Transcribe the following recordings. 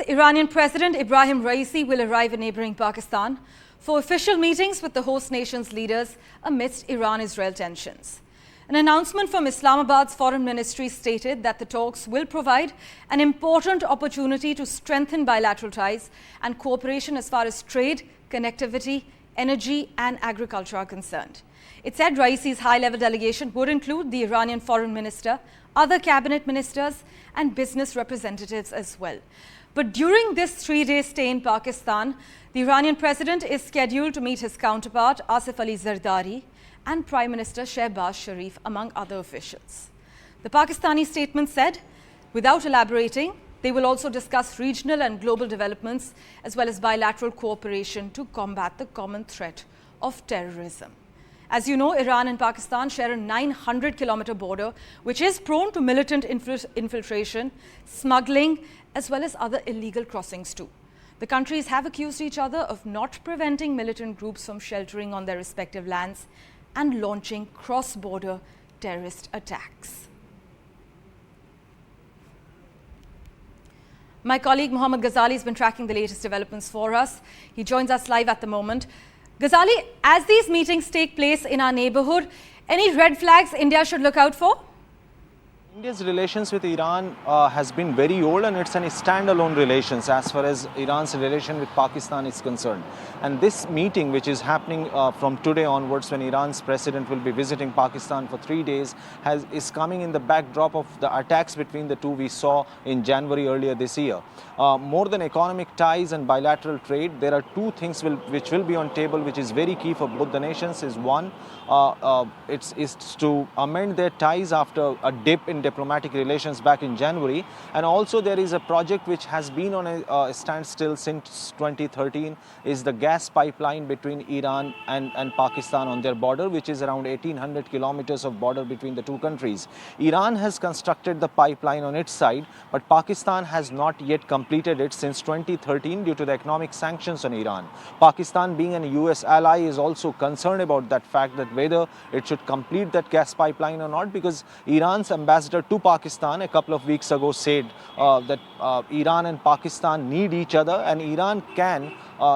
Iranian President Ebrahim Raisi will arrive in neighbouring Pakistan for official meetings with the host nation's leaders amidst Iran-Israel tensions. An announcement from Islamabad's foreign ministry stated that the talks will provide an important opportunity to strengthen bilateral ties and cooperation as far as trade, connectivity, energy and agriculture are concerned. It said Raisi's high-level delegation would include the Iranian foreign minister, other cabinet ministers and business representatives as well. But during this 3-day stay in Pakistan, the Iranian president is scheduled to meet his counterpart Asif Ali Zardari and Prime Minister Shehbaz Sharif, among other officials. The Pakistani statement said, without elaborating, they will also discuss regional and global developments as well as bilateral cooperation to combat the common threat of terrorism. As you know, Iran and Pakistan share a 900-kilometer border, which is prone to militant infiltration, smuggling, as well as other illegal crossings too. The countries have accused each other of not preventing militant groups from sheltering on their respective lands and launching cross-border terrorist attacks. My colleague Mohammad Ghazali has been tracking the latest developments for us. He joins us live at the moment. Ghazali, as these meetings take place in our neighbourhood, any red flags India should look out for? India's relations with Iran has been very old, and it's a standalone relations as far as Iran's relation with Pakistan is concerned. And this meeting, which is happening from today onwards, when Iran's president will be visiting Pakistan for 3 days, is coming in the backdrop of the attacks between the two we saw in January earlier this year. More than economic ties and bilateral trade, there are two things which will be on table, which is very key for both the nations. Is one, it's to amend their ties after a dip in diplomatic relations back in January, and also there is a project which has been on a standstill since 2013, is the gas pipeline between Iran and Pakistan on their border, which is around 1800 kilometers of border between the two countries. Iran has constructed the pipeline on its side, but Pakistan has not yet completed it since 2013 due to the economic sanctions on Iran. Pakistan, being an US ally, is also concerned about that fact, that whether it should complete that gas pipeline or not, because Iran's ambassador to Pakistan a couple of weeks ago said that Iran and Pakistan need each other, and Iran can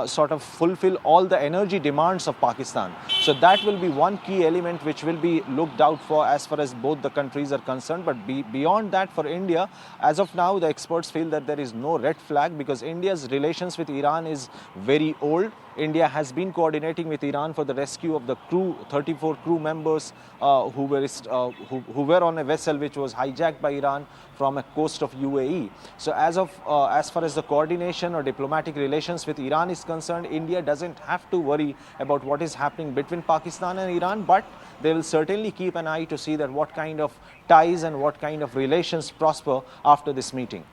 sort of fulfill all the energy demands of Pakistan. So that will be one key element which will be looked out for as far as both the countries are concerned. But beyond that, for India, as of now, the experts feel that there is no red flag, because India's relations with Iran is very old. India has been coordinating with Iran for the rescue of the crew, 34 crew members who were on a vessel which was hijacked by Iran from a coast of UAE. So as far as the coordination or diplomatic relations with Iran is concerned, India doesn't have to worry about what is happening between Pakistan and Iran, but they will certainly keep an eye to see that what kind of ties and what kind of relations prosper after this meeting.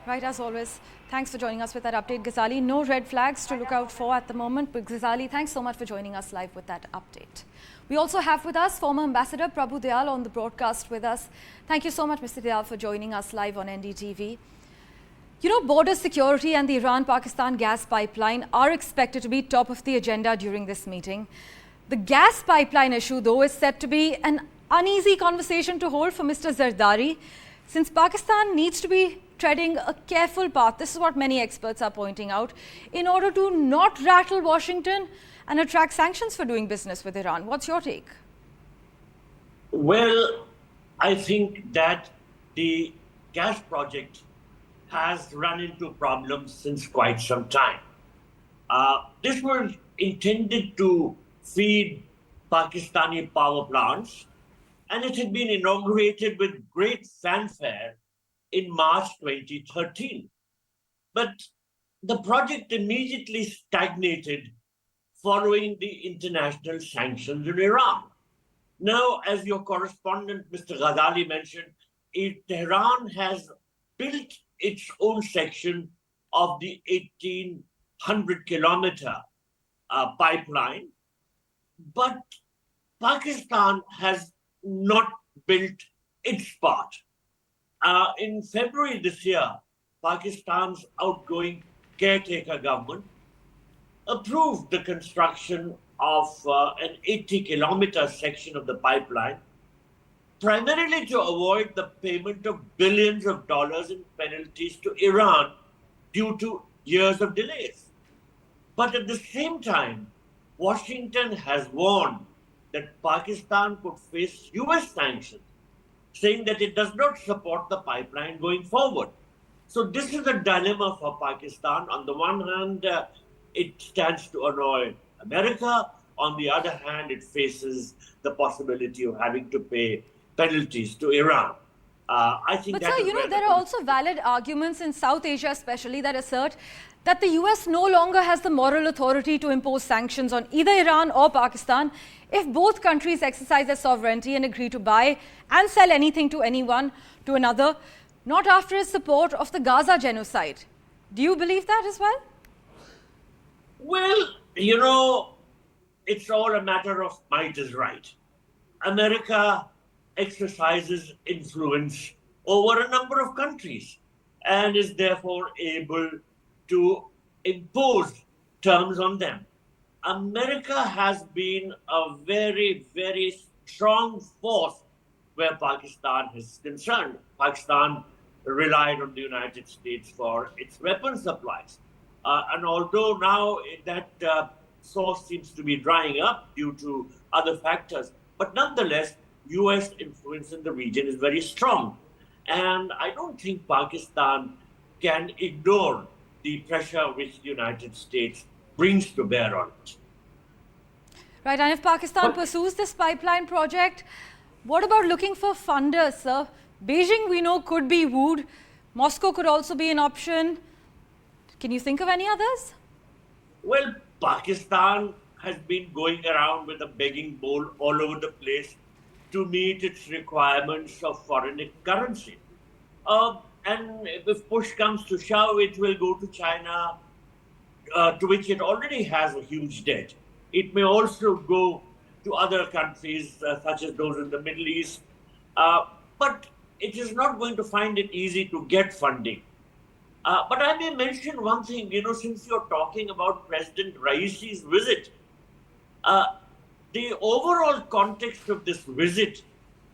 Right, as always. Thanks for joining us with that update, Ghazali. No red flags to look out for at the moment, but Ghazali, thanks so much for joining us live with that update. We also have with us former Ambassador Prabhu Dayal on the broadcast with us. Thank you so much, Mr. Dayal, for joining us live on NDTV. You know, border security and the Iran-Pakistan gas pipeline are expected to be top of the agenda during this meeting. The gas pipeline issue, though, is said to be an uneasy conversation to hold for Mr. Zardari, since Pakistan needs to be treading a careful path. This is what many experts are pointing out, in order to not rattle Washington and attract sanctions for doing business with Iran. What's your take? Well, I think that the gas project has run into problems since quite some time. This was intended to feed Pakistani power plants, and it had been inaugurated with great fanfare in March 2013. But the project immediately stagnated following the international sanctions on Iran. Now, as your correspondent, Mr. Ghazali, mentioned, Tehran has built its own section of the 1,800-kilometer pipeline, but Pakistan has not built its part. In February this year, Pakistan's outgoing caretaker government approved the construction of an 80-kilometer section of the pipeline, primarily to avoid the payment of billions of dollars in penalties to Iran due to years of delays. But at the same time, Washington has warned that Pakistan could face US sanctions, saying that it does not support the pipeline going forward. So this is a dilemma for Pakistan. On the one hand, it stands to annoy America. On the other hand, it faces the possibility of having to pay penalties to Iran. I think But that sir, is where there are also valid arguments in South Asia especially that assert that the US no longer has the moral authority to impose sanctions on either Iran or Pakistan if both countries exercise their sovereignty and agree to buy and sell anything to anyone, to another, not after his support of the Gaza genocide. Do you believe that as well? Well, it's all a matter of might is right. America exercises influence over a number of countries and is therefore able to impose terms on them. America has been a very, very strong force where Pakistan is concerned. Pakistan relied on the United States for its weapon supplies. And although now that source seems to be drying up due to other factors, but nonetheless, US influence in the region is very strong. And I don't think Pakistan can ignore the pressure which the United States brings to bear on it. Right, and if Pakistan pursues this pipeline project, what about looking for funders, sir? Beijing, we know, could be wooed. Moscow could also be an option. Can you think of any others? Well, Pakistan has been going around with a begging bowl all over the place to meet its requirements of foreign currency. And if push comes to shove, it will go to China, to which it already has a huge debt. It may also go to other countries, such as those in the Middle East. But it is not going to find it easy to get funding. But I may mention one thing, since you're talking about President Raisi's visit, the overall context of this visit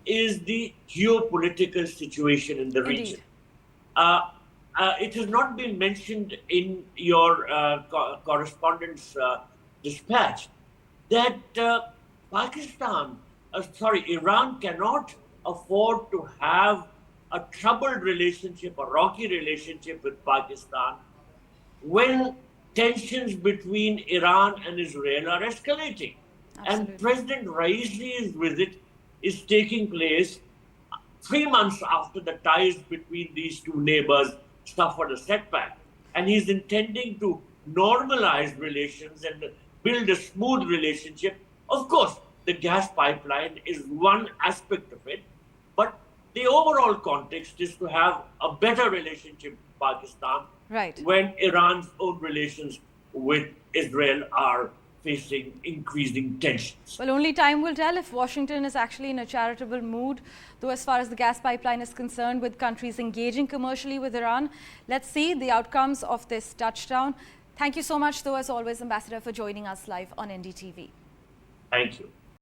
is the geopolitical situation in the region. It has not been mentioned in your correspondence dispatch that Iran cannot afford to have a troubled relationship, a rocky relationship with Pakistan when tensions between Iran and Israel are escalating. Absolutely. And President Raisi's visit is taking place 3 months after the ties between these two neighbors suffered a setback. And he's intending to normalize relations and build a smooth relationship. Of course, the gas pipeline is one aspect of it, but the overall context is to have a better relationship with Pakistan when Iran's own relations with Israel are facing increasing tensions. Well, only time will tell if Washington is actually in a charitable mood, though as far as the gas pipeline is concerned, with countries engaging commercially with Iran. Let's see the outcomes of this touchdown. Thank you so much, though, as always, Ambassador, for joining us live on NDTV. Thank you.